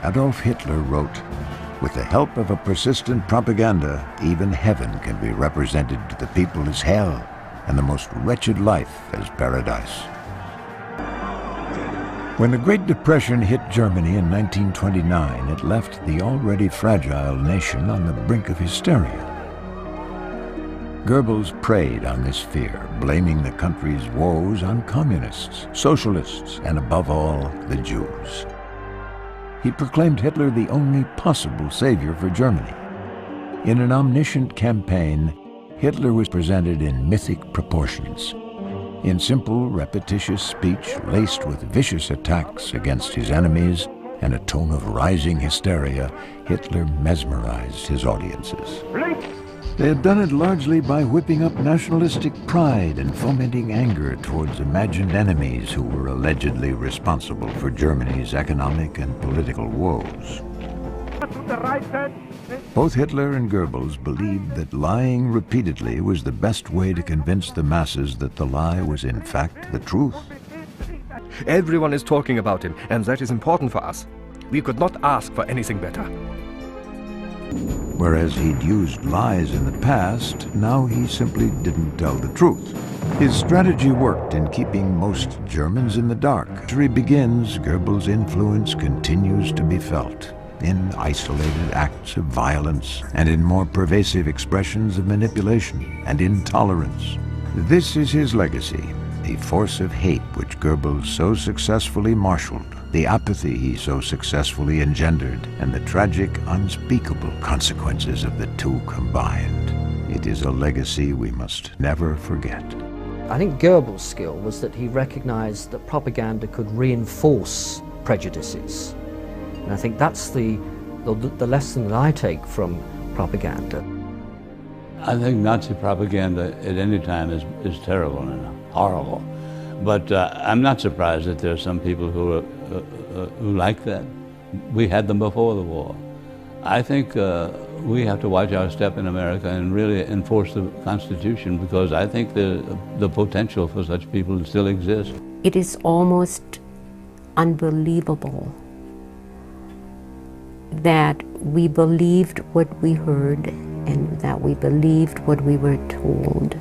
Adolf Hitler wrote, "With the help of a persistent propaganda, even heaven can be represented to the people as hell, and the most wretched life as paradise." When the Great Depression hit Germany in 1929, it left the already fragile nation on the brink of hysteria. Goebbels preyed on this fear, blaming the country's woes on communists, socialists, and above all, the Jews. He proclaimed Hitler the only possible savior for Germany. In an omniscient campaign, Hitler was presented in mythic proportions. In simple, repetitious speech laced with vicious attacks against his enemies and a tone of rising hysteria, Hitler mesmerized his audiences. They had done it largely by whipping up nationalistic pride and fomenting anger towards imagined enemies who were allegedly responsible for Germany's economic and political woes. Both Hitler and Goebbels believed that lying repeatedly was the best way to convince the masses that the lie was in fact the truth. Everyone is talking about him, and that is important for us. We could not ask for anything better. Whereas he'd used lies in the past, now he simply didn't tell the truth. His strategy worked in keeping most Germans in the dark. As history begins, Goebbels' influence continues to be felt in isolated acts of violence and in more pervasive expressions of manipulation and intolerance. This is his legacy, the force of hate which Goebbels so successfully marshaled, the apathy he so successfully engendered, and the tragic, unspeakable consequences of the two combined. It is a legacy we must never forget. I think Goebbels' skill was that he recognized that propaganda could reinforce prejudices. And I think that's the lesson that I take from propaganda. I think Nazi propaganda at any time is terrible and horrible. But I'm not surprised that there are some people who like that. We had them before the war. I think we have to watch our step in America and really enforce the Constitution, because I think the potential for such people still exists. It is almost unbelievable that we believed what we heard and that we believed what we were told.